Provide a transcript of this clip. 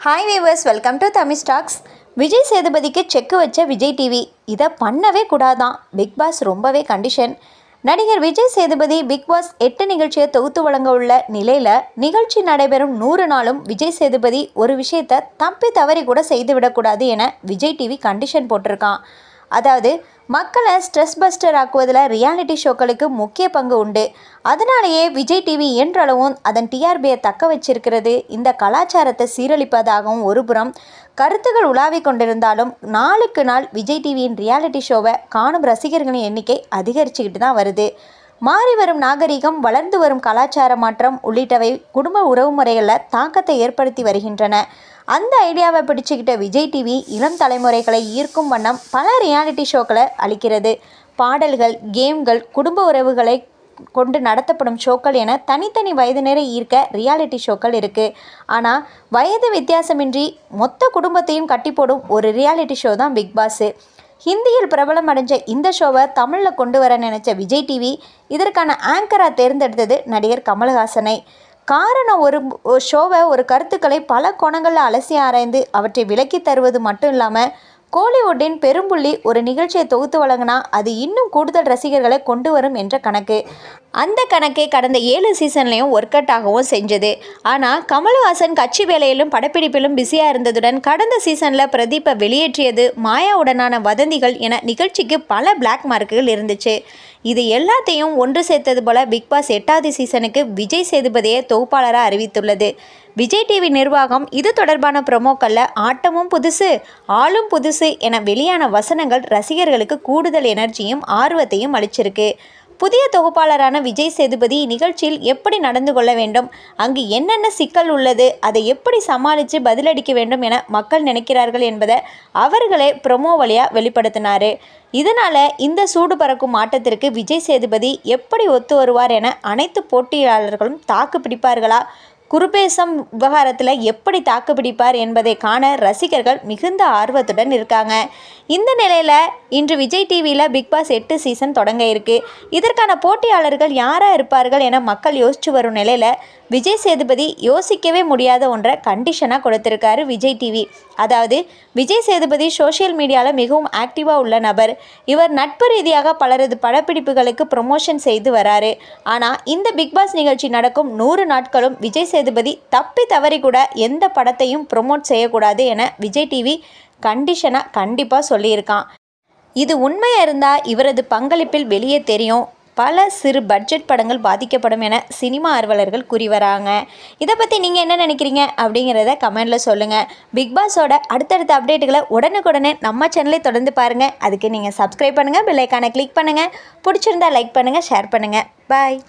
Hi viewers, welcome to Tamil stocks. Vijay சேதுபதிக்கு check வச்ச Vijay TV இதை பண்ணவே கூடாதான். பிக் பாஸ் ரொம்பவே கண்டிஷன். நடிகர் விஜய் சேதுபதி பிக் பாஸ் 8 நிகழ்ச்சியை தொகுத்து வழங்க உள்ள நிலையில் நிகழ்ச்சி நடைபெறும் 100 நாளும் விஜய் சேதுபதி ஒரு விஷயத்தை தப்பி தவறி கூட செய்துவிடக்கூடாது என விஜய் டிவி கண்டிஷன் போட்டிருக்கான். அதாவது மக்களை ஸ்ட்ரெஸ் பஸ்டர் ஆக்குவதில் ரியாலிட்டி ஷோக்களுக்கு முக்கிய பங்கு உண்டு. அதனாலேயே விஜய் டிவி என்றளவும் அதன் டிஆர்பியை தக்க வச்சிருக்கிறது. இந்த கலாச்சாரத்தை சீரழிப்பதாகவும் ஒருபுறம் கருத்துக்கள் உலாவிக் கொண்டிருந்தாலும் நாளுக்கு நாள் விஜய் டிவியின் ரியாலிட்டி ஷோவை காணும் ரசிகர்களின் எண்ணிக்கை அதிகரிச்சுக்கிட்டு தான் வருது. மாறி வரும் நாகரிகம், வளர்ந்து வரும் கலாச்சார மாற்றம் உள்ளிட்டவை குடும்ப உறவு முறைகளில் தாக்கத்தை ஏற்படுத்தி வருகின்றன. அந்த ஐடியாவை பிடிச்சிக்கிட்ட விஜய் டிவி இளம் தலைமுறைகளை ஈர்க்கும் வண்ணம் பல ரியாலிட்டி ஷோக்களை அளிக்கிறது. பாடல்கள், கேம்கள், குடும்ப உறவுகளை கொண்டு நடத்தப்படும் ஷோக்கள் என தனித்தனி வயதினரை ஈர்க்க ரியாலிட்டி ஷோக்கள் இருக்குது. ஆனால் வயது வித்தியாசமின்றி மொத்த குடும்பத்தையும் கட்டி போடும் ஒரு ரியாலிட்டி ஷோ தான் பிக் பாஸு. ஹிந்தியில் பிரபலம் அடைஞ்ச இந்த ஷோவை தமிழில் கொண்டு வர நினைச்ச விஜய் டிவி இதற்கான ஆங்கராக தேர்ந்தெடுத்தது நடிகர் கமல்ஹாசனை. காரணம், ஒரு ஷோவை ஒரு கருத்துக்களை பல கோணங்களில் அலசி ஆராய்ந்து அவற்றை விளக்கி தருவது மட்டும் இல்லாமல் கோலிவுட்டின் பெரும்புள்ளி ஒரு நிகழ்ச்சியை தொகுத்து வழங்கினா அது இன்னும் கூடுதல் ரசிகர்களை கொண்டு வரும் என்ற கணக்கு. அந்த கணக்கை கடந்த 7 சீசன்லேயும் ஒர்க் அவுட் ஆகவும் செஞ்சது. ஆனால் கமல்ஹாசன் கட்சி வேலையிலும் படப்பிடிப்பிலும் பிஸியாக இருந்ததுடன் கடந்த சீசனில் பிரதீப்பை வெளியேற்றியது, மாயாவுடனான வதந்திகள் என நிகழ்ச்சிக்கு பல பிளாக் மார்க்குகள் இருந்துச்சு. இது எல்லாத்தையும் ஒன்று சேர்த்தது போல பிக் பாஸ் 8வது சீசனுக்கு விஜய் சேதுபதியை தொகுப்பாளராக அறிவித்துள்ளது. விஜய் டிவி நிர்வாகம் இது தொடர்பான ப்ரொமோக்களில் ஆட்டமும் புதுசு, ஆளும் புதுசு என வெளியான வசனங்கள் ரசிகர்களுக்கு கூடுதல் எனர்ஜியும் ஆர்வத்தையும் அளிச்சிருக்கு. புதிய தொகுப்பாளரான விஜய் சேதுபதி நிகழ்ச்சியில் எப்படி நடந்து கொள்ள வேண்டும், அங்கு என்னென்ன சிக்கல் உள்ளது, அதை எப்படி சமாளித்து பதிலளிக்க வேண்டும் என மக்கள் நினைக்கிறார்கள் என்பதை அவர்களே ப்ரொமோ வழியாக வெளிப்படுத்தினார். இதனால் இந்த சூடு பறக்கும் ஆட்டத்திற்கு விஜய் சேதுபதி எப்படி ஒத்து வருவார் என அனைத்து போட்டியாளர்களும் தாக்கு பிடிப்பார்களா, குருபேசம் விவகாரத்தில் எப்படி தாக்கு பிடிப்பார் என்பதை காண ரசிகர்கள் மிகுந்த ஆர்வத்துடன் இருக்காங்க. இந்த நிலையில் இன்று விஜய் டிவியில் பிக் பாஸ் 8 சீசன் தொடங்க இருக்கு. இதற்கான போட்டியாளர்கள் யாராக இருப்பார்கள் என மக்கள் யோசிச்சு வரும் நிலையில் விஜய் சேதுபதி யோசிக்கவே முடியாத ஒன்றை கண்டிஷனாக கொடுத்திருக்காரு விஜய் டிவி. அதாவது விஜய் சேதுபதி சோஷியல் மீடியாவில் மிகவும் ஆக்டிவாக உள்ள நபர். இவர் நட்பு ரீதியாக பலரது படப்பிடிப்புகளுக்கு ப்ரொமோஷன் செய்து வராரு. ஆனால் இந்த பிக் பாஸ் நிகழ்ச்சி நடக்கும் 100 நாட்களும் விஜய் சேதுபதி தப்பி தவறி கூட எந்த படத்தையும் ப்ரொமோட் செய்யக்கூடாது என விஜய் டிவி கண்டிஷனாக கண்டிப்பாக சொல்லியிருக்கான். இது உண்மையாக இருந்தால் இவரது பங்களிப்பில் வெளியே தெரியும். பல சிறு பட்ஜெட் படங்கள் பாதிக்கப்படும் என சினிமா ஆர்வலர்கள் கூறி வராங்க. இதை பற்றி நீங்கள் என்ன நினைக்கிறீங்க அப்படிங்கிறத கமெண்டில் சொல்லுங்கள். பிக் பாஸோட அடுத்தடுத்த அப்டேட்டுகளை உடனுக்குடனே நம்ம சேனலை தொடர்ந்து பாருங்கள். அதுக்கு நீங்கள் சப்ஸ்கிரைப் பண்ணுங்கள், பெல் ஐகானை கிளிக் பண்ணுங்கள். பிடிச்சிருந்தா லைக் பண்ணுங்கள், ஷேர் பண்ணுங்கள். பாய்.